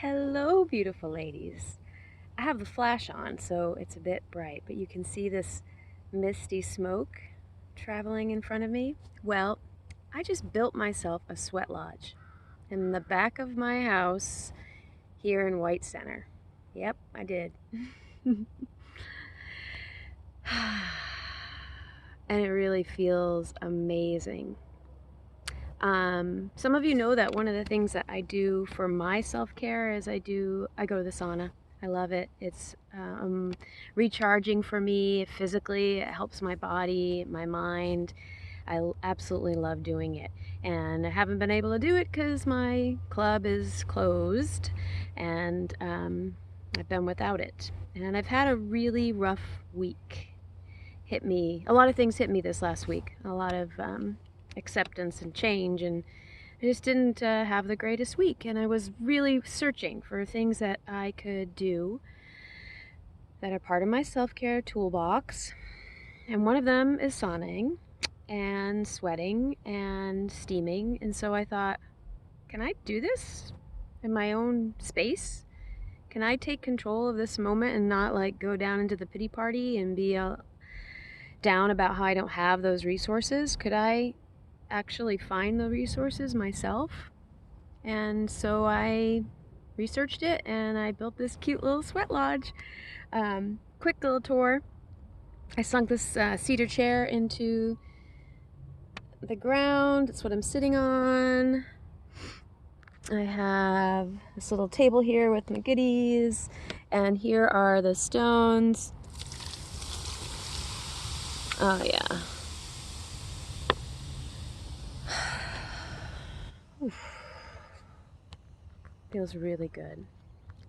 Hello, beautiful ladies. I have the flash on, so it's a bit bright, but you can see this misty smoke traveling in front of me. Well, I just built myself a sweat lodge in the back of my house here in White Center. Yep, I did. And it really feels amazing. Some of you know that one of the things that I do for my self-care is I go to the sauna. I love it. It's recharging for me physically. It helps my body, my mind. I absolutely love doing it. And I haven't been able to do it because my club is closed and I've been without it. And I've had a really rough week. A lot of things hit me this last week. A lot of acceptance and change, and I just didn't have the greatest week, and I was really searching for things that I could do that are part of my self-care toolbox, and one of them is sauning and sweating and steaming. And so I thought, can I do this in my own space? Can I take control of this moment and not like go down into the pity party and be down about how I don't have those resources? Could I actually find the resources myself? And so I researched it and I built this cute little sweat lodge. Quick little tour. I sunk this cedar chair into the ground. That's what I'm sitting on. I have this little table here with my goodies, and here are the stones. Oh yeah. Feels really good.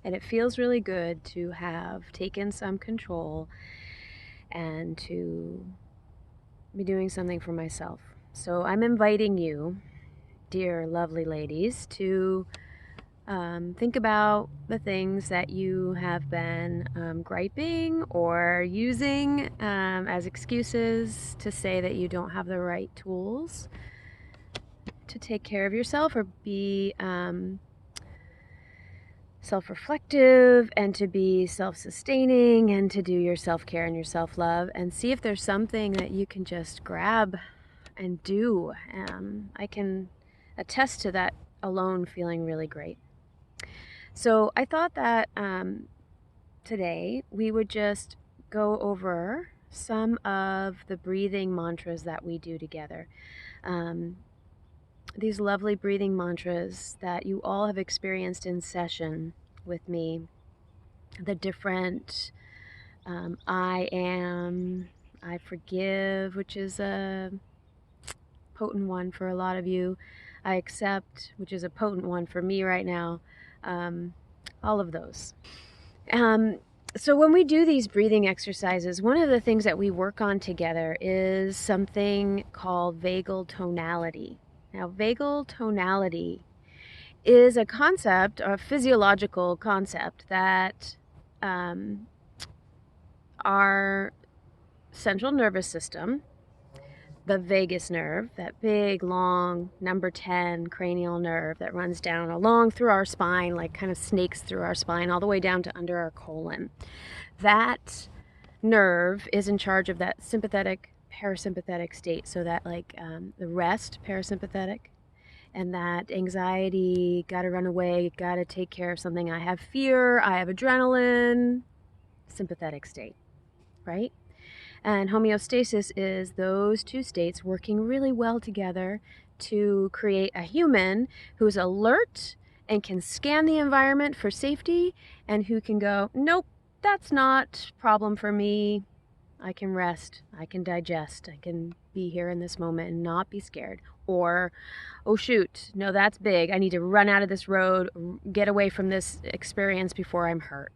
And it feels really good to have taken some control and to be doing something for myself. So I'm inviting you, dear lovely ladies, to think about the things that you have been griping or using as excuses to say that you don't have the right tools to take care of yourself or be self-reflective and to be self-sustaining and to do your self-care and your self-love, and see if there's something that you can just grab and do. I can attest to that alone feeling really great. So I thought that today we would just go over some of the breathing mantras that we do together. These lovely breathing mantras that you all have experienced in session with me. The different I am, I forgive, which is a potent one for a lot of you. I accept, which is a potent one for me right now. All of those. So when we do these breathing exercises, one of the things that we work on together is something called vagal tonality. Now, vagal tonality is a concept, a physiological concept, that our central nervous system, the vagus nerve, that big, long, number 10 cranial nerve that runs down along through our spine, like kind of snakes through our spine, all the way down to under our colon. That nerve is in charge of that sympathetic, parasympathetic state. So that like the rest, parasympathetic, and that anxiety, gotta run away, gotta take care of something, I have fear, I have adrenaline, sympathetic state, right? And homeostasis is those two states working really well together to create a human who's alert and can scan the environment for safety, and who can go, nope, that's not a problem for me. I can rest, I can digest, I can be here in this moment and not be scared. Or, oh shoot, no, that's big. I need to run out of this road, get away from this experience before I'm hurt.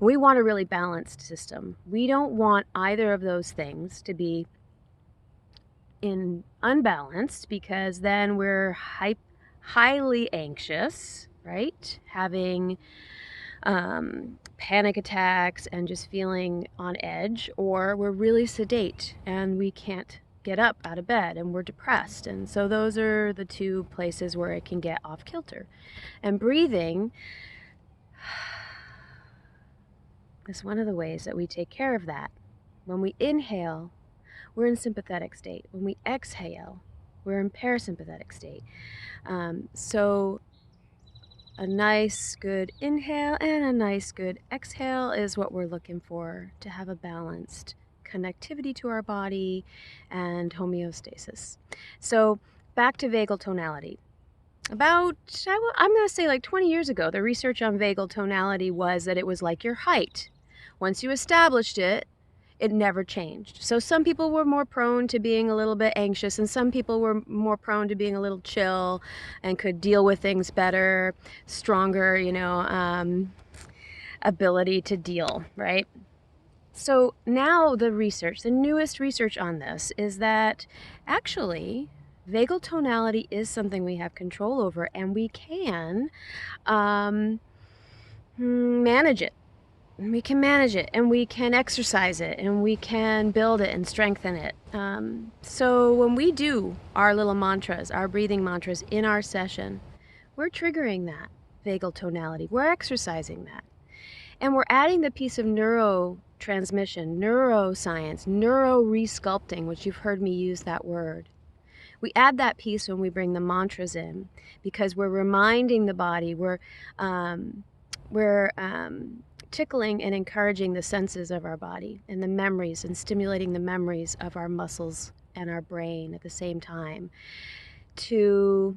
We want a really balanced system. We don't want either of those things to be unbalanced, because then we're highly anxious, right? Having panic attacks and just feeling on edge, or we're really sedate and we can't get up out of bed and we're depressed. And so those are the two places where it can get off kilter. And breathing is one of the ways that we take care of that. When we inhale, we're in sympathetic state. When we exhale, we're in parasympathetic state. So a nice good inhale and a nice good exhale is what we're looking for to have a balanced connectivity to our body and homeostasis. So back to vagal tonality. I'm going to say like 20 years ago, the research on vagal tonality was that it was like your height. Once you established it, it never changed. So some people were more prone to being a little bit anxious, and some people were more prone to being a little chill and could deal with things better, stronger, ability to deal, right? So now the newest research on this is that actually vagal tonality is something we have control over, and we can manage it. We can manage it, and we can exercise it, and we can build it and strengthen it. So when we do our little mantras, our breathing mantras in our session, we're triggering that vagal tonality. We're exercising that. And we're adding the piece of neurotransmission, neuroscience, neuro-resculpting, which you've heard me use that word. We add that piece when we bring the mantras in, because we're reminding the body, we're tickling and encouraging the senses of our body and the memories, and stimulating the memories of our muscles and our brain at the same time to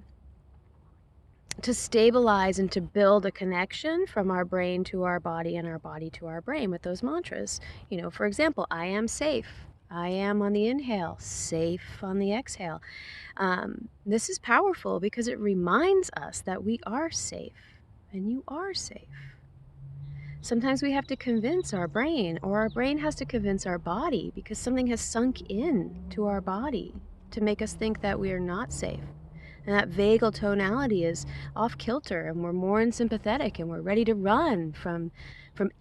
stabilize and to build a connection from our brain to our body and our body to our brain with those mantras. For example, I am safe. I am on the inhale, safe on the exhale. This is powerful because it reminds us that we are safe, and you are safe. Sometimes we have to convince our brain, or our brain has to convince our body, because something has sunk in to our body to make us think that we are not safe. And that vagal tonality is off kilter, and we're more unsympathetic, and we're ready to run from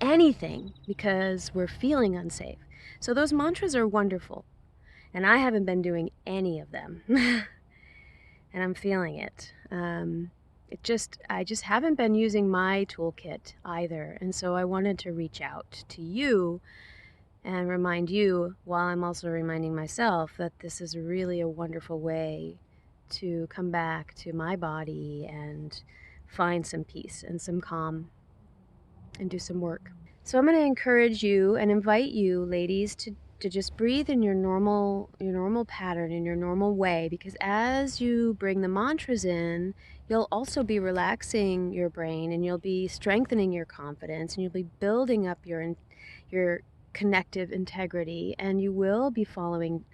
anything because we're feeling unsafe. So those mantras are wonderful, and I haven't been doing any of them, and I'm feeling it. I just haven't been using my toolkit either, and so I wanted to reach out to you and remind you, while I'm also reminding myself, that this is really a wonderful way to come back to my body and find some peace and some calm and do some work. So I'm going to encourage you and invite you, ladies, to just breathe in your normal pattern, in your normal way, because as you bring the mantras in, you'll also be relaxing your brain, and you'll be strengthening your confidence, and you'll be building up your connective integrity, and you will be falling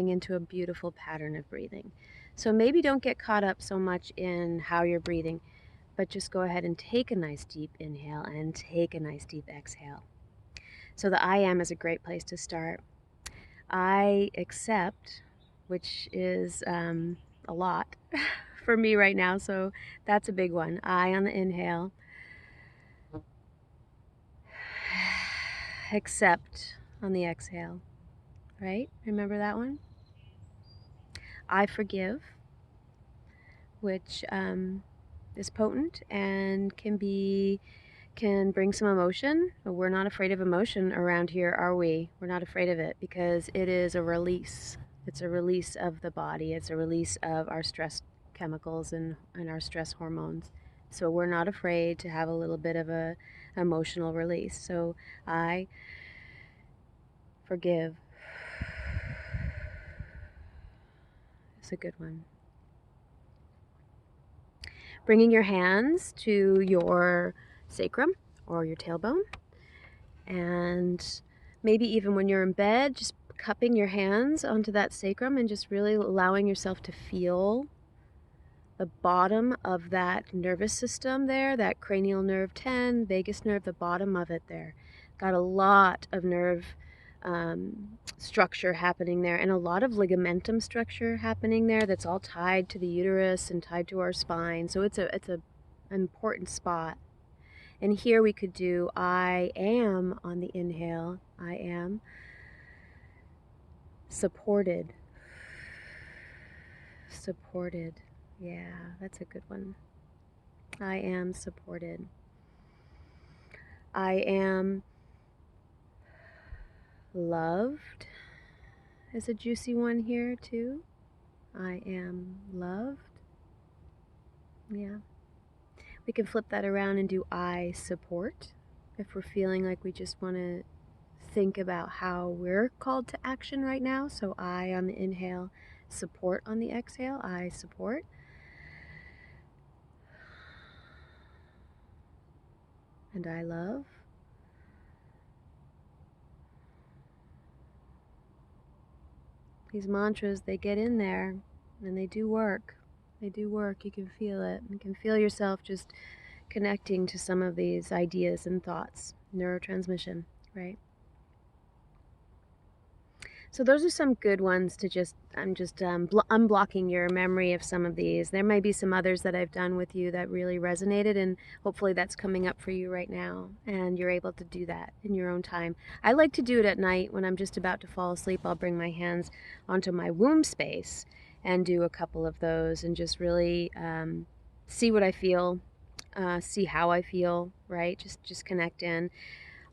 into a beautiful pattern of breathing. So maybe don't get caught up so much in how you're breathing, but just go ahead and take a nice deep inhale and take a nice deep exhale. So the I am is a great place to start. I accept, which is a lot for me right now, so that's a big one. I on the inhale. Accept on the exhale, right? Remember that one? I forgive, which is potent and can bring some emotion. But we're not afraid of emotion around here, are we? We're not afraid of it because it is a release. It's a release of the body. It's a release of our stress chemicals and our stress hormones. So we're not afraid to have a little bit of a emotional release. So I forgive. It's a good one. Bringing your hands to your sacrum or your tailbone, and maybe even when you're in bed, just cupping your hands onto that sacrum and just really allowing yourself to feel the bottom of that nervous system there, that cranial nerve 10, vagus nerve, the bottom of it there. Got a lot of nerve structure happening there, and a lot of ligamentum structure happening there that's all tied to the uterus and tied to our spine. So it's an important spot. And here we could do I am on the inhale. I am supported. Supported. Yeah, that's a good one. I am supported. I am Loved is a juicy one here too. I am loved. Yeah. We can flip that around and do I support if we're feeling like we just want to think about how we're called to action right now. So I on the inhale, support on the exhale. I support. And I love. These mantras, they get in there and they do work. They do work. You can feel it. You can feel yourself just connecting to some of these ideas and thoughts. Neurotransmission, right? So those are some good ones to I'm just unblocking your memory of some of these. There may be some others that I've done with you that really resonated, and hopefully that's coming up for you right now, and you're able to do that in your own time. I like to do it at night when I'm just about to fall asleep. I'll bring my hands onto my womb space and do a couple of those and just really see what I feel, see how I feel, right? Just connect in.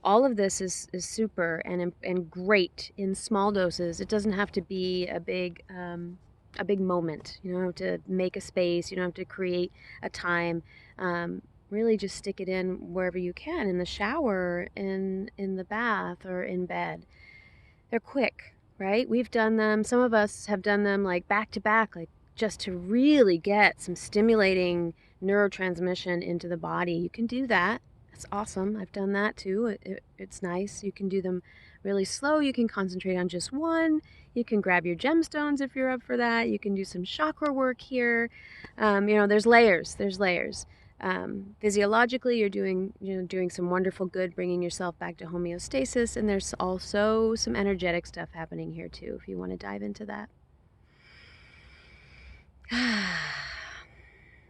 All of this is super and great in small doses. It doesn't have to be a big moment. You don't have to make a space. You don't have to create a time. Really, just stick it in wherever you can, in the shower, in the bath, or in bed. They're quick, right? We've done them. Some of us have done them like back to back, like just to really get some stimulating neurotransmission into the body. You can do that. That's awesome. I've done that too. It's nice. You can do them really slow. You can concentrate on just one. You can grab your gemstones if you're up for that. You can do some chakra work here. There's layers. There's layers. Physiologically, you're doing some wonderful good, bringing yourself back to homeostasis, and there's also some energetic stuff happening here too, if you want to dive into that.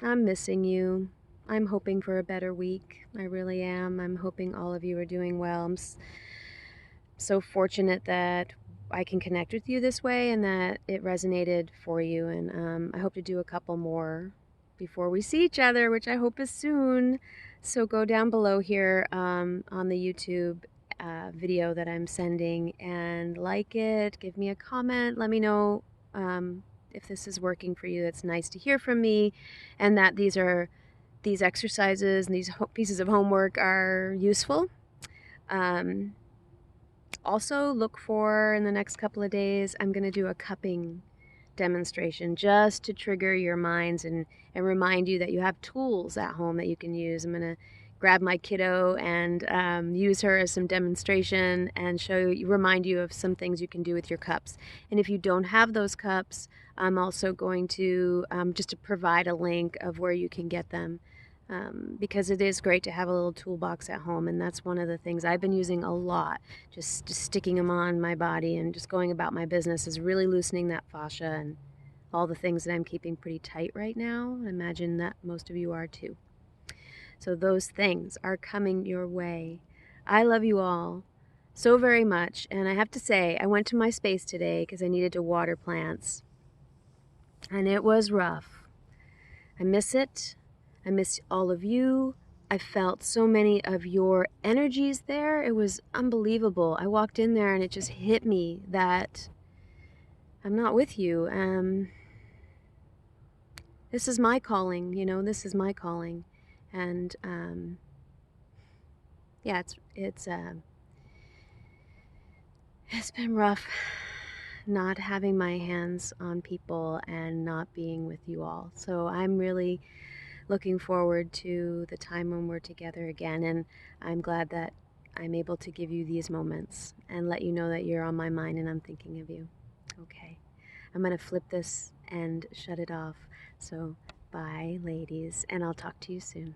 I'm missing you. I'm hoping for a better week. I really am. I'm hoping all of you are doing well. I'm so fortunate that I can connect with you this way and that it resonated for you. And I hope to do a couple more before we see each other, which I hope is soon. So go down below here on the YouTube video that I'm sending and like it. Give me a comment. Let me know if this is working for you. It's nice to hear from me, and that these exercises and these pieces of homework are useful. Also, look for in the next couple of days, I'm going to do a cupping demonstration just to trigger your minds and remind you that you have tools at home that you can use. I'm going to grab my kiddo and use her as some demonstration and remind you of some things you can do with your cups. And if you don't have those cups, I'm also going to just to provide a link of where you can get them. Because it is great to have a little toolbox at home, and that's one of the things I've been using a lot. Just sticking them on my body and just going about my business is really loosening that fascia and all the things that I'm keeping pretty tight right now. I imagine that most of you are too. So those things are coming your way. I love you all so very much, and I have to say, I went to my space today because I needed to water plants, and it was rough. I miss it. I miss all of you. I felt so many of your energies there. It was unbelievable. I walked in there and it just hit me that I'm not with you. This is my calling, this is my calling. And yeah, it's been rough not having my hands on people and not being with you all. So I'm really looking forward to the time when we're together again, and I'm glad that I'm able to give you these moments and let you know that you're on my mind and I'm thinking of you. Okay, I'm going to flip this and shut it off. So bye, ladies, and I'll talk to you soon.